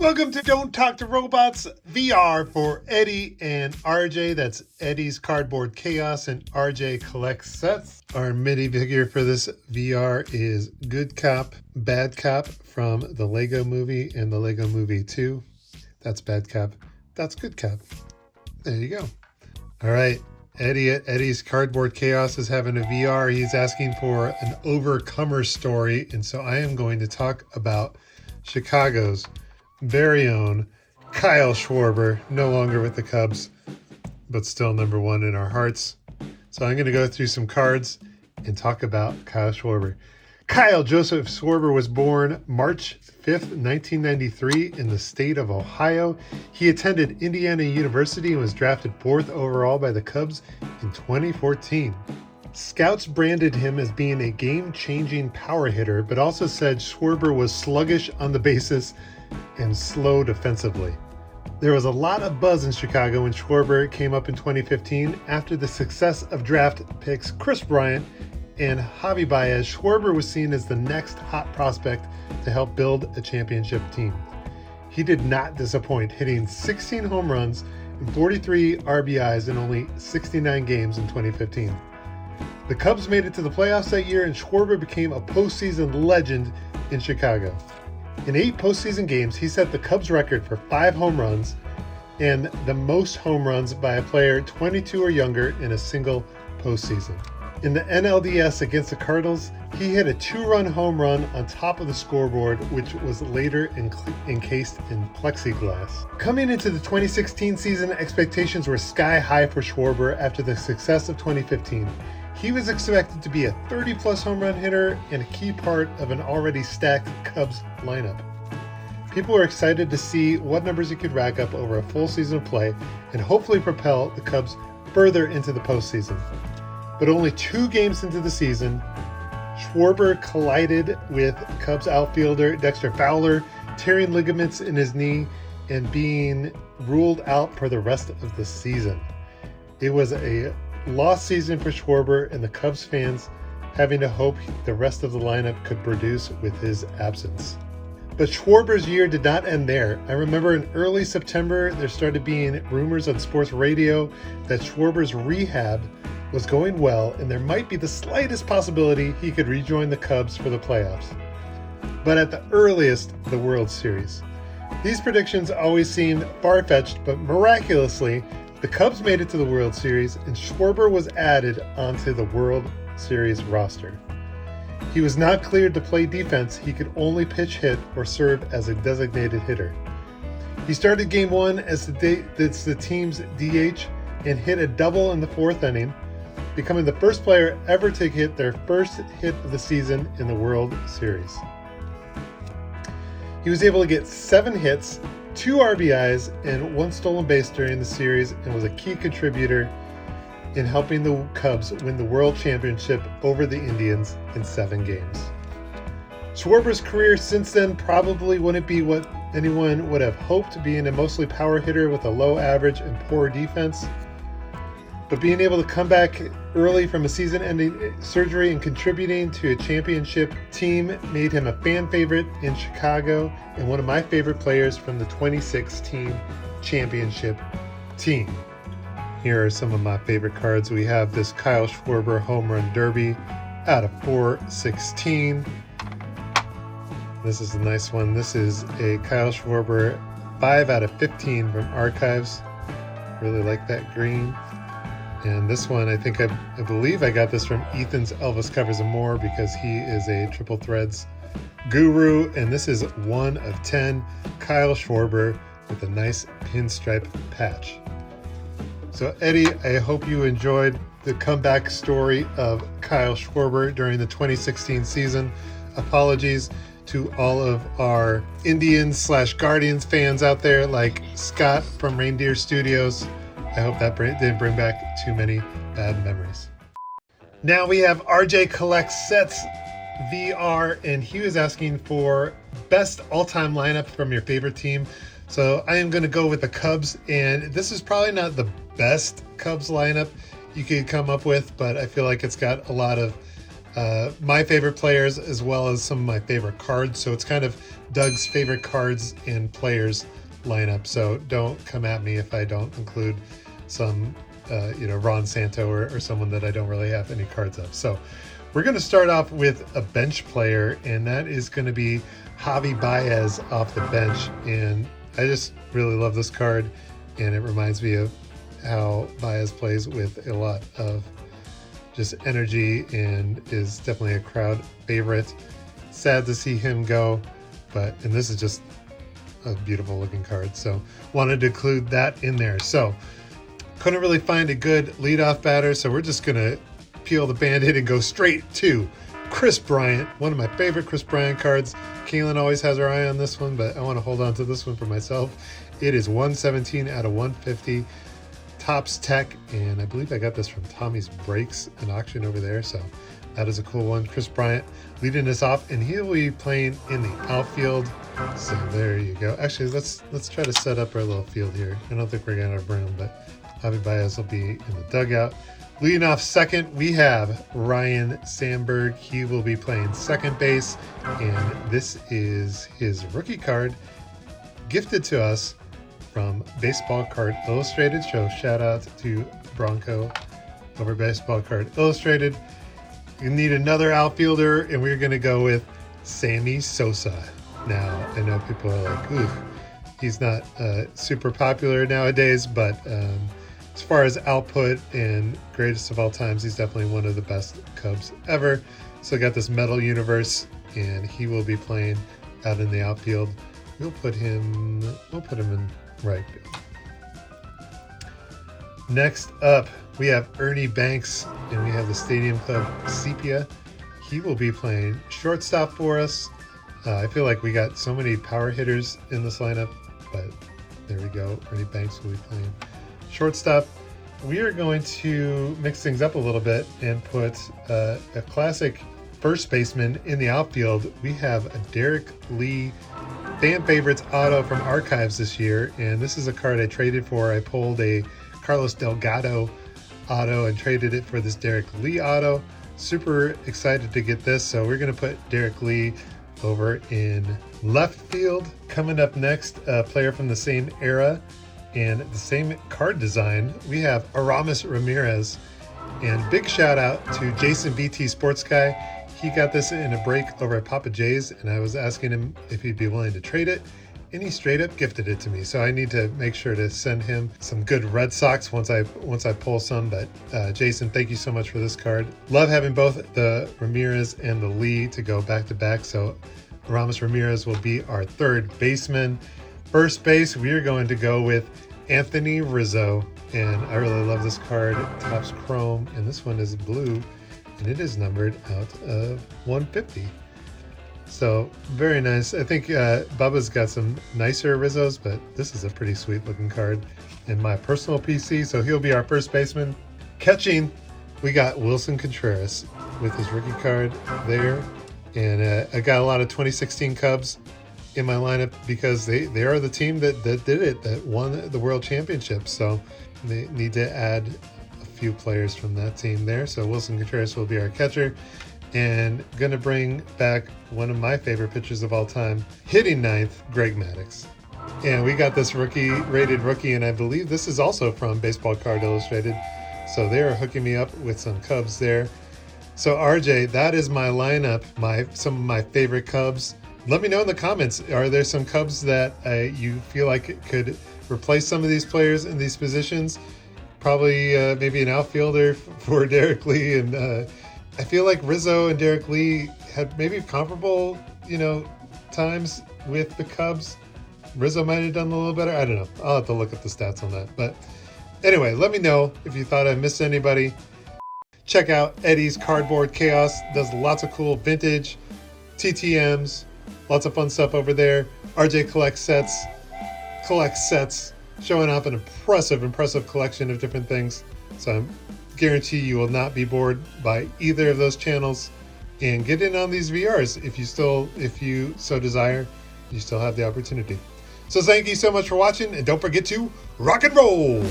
Welcome to Don't Talk to Robots VR for Eddy and RJ. That's Eddy's Cardboard Chaos and RJ Collects Sets. Our mini figure for this VR is Good Cop, Bad Cop from the Lego Movie and the Lego Movie 2. That's Bad Cop. That's Good Cop. There you go. All right. Eddy at Eddy's Cardboard Chaos is having a VR. He's asking for an overcomer story. And so I am going to talk about Chicago's very own Kyle Schwarber, no longer with the Cubs, but still number one in our hearts. So I'm going to go through some cards and talk about Kyle Schwarber. Kyle Joseph Schwarber was born March 5th, 1993 in the state of Ohio. He attended Indiana University and was drafted 4th overall by the Cubs in 2014. Scouts branded him as being a game-changing power hitter, but also said Schwarber was sluggish on the bases and slow defensively. There was a lot of buzz in Chicago when Schwarber came up in 2015 after the success of draft picks Kris Bryant and Javy Baez. Schwarber was seen as the next hot prospect to help build a championship team. He did not disappoint, hitting 16 home runs and 43 RBIs in only 69 games in 2015. The Cubs made it to the playoffs that year, and Schwarber became a postseason legend in Chicago. In 8 postseason games, he set the Cubs record for 5 home runs and the most home runs by a player 22 or younger in a single postseason. In the NLDS against the Cardinals, he hit a 2-run home run on top of the scoreboard, which was later encased in plexiglass. Coming into the 2016 season, expectations were sky high for Schwarber after the success of 2015. He was expected to be a 30-plus home run hitter and a key part of an already stacked Cubs lineup. People were excited to see what numbers he could rack up over a full season of play and hopefully propel the Cubs further into the postseason. But only 2 games into the season, Schwarber collided with Cubs outfielder Dexter Fowler, tearing ligaments in his knee and being ruled out for the rest of the season. It was a lost season for Schwarber, and the Cubs fans having to hope the rest of the lineup could produce with his absence. But Schwarber's year did not end there. I remember in early September, there started being rumors on sports radio that Schwarber's rehab was going well, and there might be the slightest possibility he could rejoin the Cubs for the playoffs. But at the earliest, the World Series. These predictions always seemed far-fetched, but miraculously, the Cubs made it to the World Series, and Schwarber was added onto the World Series roster. He was not cleared to play defense. He could only pitch hit or serve as a designated hitter. He started Game 1 as the team's DH and hit a double in the 4th inning, becoming the first player ever to hit their first hit of the season in the World Series. He was able to get 7 hits, 2 RBIs, and 1 stolen base during the series, and was a key contributor in helping the Cubs win the World Championship over the Indians in 7 games. Schwarber's career since then probably wouldn't be what anyone would have hoped, being a mostly power hitter with a low average and poor defense. But being able to come back early from a season-ending surgery and contributing to a championship team made him a fan favorite in Chicago and one of my favorite players from the 2016 championship team. Here are some of my favorite cards. We have this Kyle Schwarber Home Run Derby out of 416. This is a nice one. This is a Kyle Schwarber 5 out of 15 from Archives. Really like that green. And this one, I believe I got this from Ethan's Elvis Covers and More, because he is a Triple Threads guru. And this is 1 of 10 Kyle Schwarber with a nice pinstripe patch. So Eddy, I hope you enjoyed the comeback story of Kyle Schwarber during the 2016 season. Apologies to all of our Indians/Guardians fans out there, like Scott from Reindeer Studios. I hope that didn't bring back too many bad memories. Now we have RJ Collects Sets VR, and he was asking for best all-time lineup from your favorite team. So I am going to go with the Cubs, and this is probably not the best Cubs lineup you could come up with, but I feel like it's got a lot of my favorite players as well as some of my favorite cards. So it's kind of Doug's favorite cards and players lineup. So don't come at me if I don't include some, Ron Santo or someone that I don't really have any cards of. So we're going to start off with a bench player, and that is going to be Javy Baez off the bench. And I just really love this card, and it reminds me of how Baez plays with a lot of just energy and is definitely a crowd favorite. Sad to see him go, and this is just a beautiful looking card. So wanted to include that in there. So couldn't really find a good leadoff batter, so we're just going to peel the Band-Aid and go straight to Kris Bryant, one of my favorite Kris Bryant cards. Kaylin always has her eye on this one, but I want to hold on to this one for myself. It is 117 out of 150. Topps Tech, and I believe I got this from Tommy's Breaks, an auction over there, so that is a cool one. Kris Bryant leading us off, and he'll be playing in the outfield. So there you go. Actually, let's try to set up our little field here. I don't think we're gonna have room, but Javy Baez will be in the dugout. Leading off second, we have Ryne Sandberg. He will be playing second base, and this is his rookie card gifted to us from Baseball Card Illustrated. So shout out to Bronco over Baseball Card Illustrated. You need another outfielder, and we're going to go with Sammy Sosa. Now, I know people are like, ooh, he's not super popular nowadays, but as far as output and greatest of all times, he's definitely one of the best Cubs ever. So I got this Metal Universe, and he will be playing out in the outfield. We'll put him in right field. Next up, we have Ernie Banks, and we have the Stadium Club Sepia. He will be playing shortstop for us. I feel like we got so many power hitters in this lineup, but there we go. Ernie Banks will be playing shortstop. We are going to mix things up a little bit and put a classic first baseman in the outfield. We have a Derek Lee fan favorites auto from Archives this year, and this is a card I traded for. I pulled a Carlos Delgado auto and traded it for this Derek Lee auto. Super excited to get this, so we're going to put Derek Lee over in left field. Coming up next, a player from the same era and the same card design, we have Aramis Rameriez. And big shout out to Jason VT Sports Guy. He got this in a break over at Papa J's, and I was asking him if he'd be willing to trade it, and he straight up gifted it to me. So I need to make sure to send him some good Red Sox once I pull some. But Jason, thank you so much for this card. Love having both the Ramirez and the Lee to go back to back. So Aramis Rameriez will be our third baseman. First base, we are going to go with Anthony Rizzo, and I really love this card. Topps Chrome, and this one is blue, and it is numbered out of 150. So very nice. I think Bubba's got some nicer Rizzos, but this is a pretty sweet looking card in my personal PC. So he'll be our first baseman. Catching, we got Wilson Contreras with his rookie card there. And I got a lot of 2016 Cubs in my lineup because they are the team that did it, that won the World Championship. So they need to add a few players from that team there. So Wilson Contreras will be our catcher. And going to bring back one of my favorite pitchers of all time, hitting ninth, Greg Maddox. And we got this rated rookie, and I believe this is also from Baseball Card Illustrated. So they are hooking me up with some Cubs there. So RJ, that is my lineup, some of my favorite Cubs. Let me know in the comments, are there some Cubs that you feel like could replace some of these players in these positions? Probably maybe an outfielder for Derek Lee, and I feel like Rizzo and Derek Lee had maybe comparable, times with the Cubs. Rizzo might have done a little better. I don't know. I'll have to look at the stats on that. But anyway, let me know if you thought I missed anybody. Check out Eddy's Cardboard Chaos. Does lots of cool vintage TTMs. Lots of fun stuff over there. RJ collects sets, showing off an impressive collection of different things. So I guarantee you will not be bored by either of those channels. And get in on these VRs if you so desire. You still have the opportunity. So thank you so much for watching, and don't forget to rock and roll.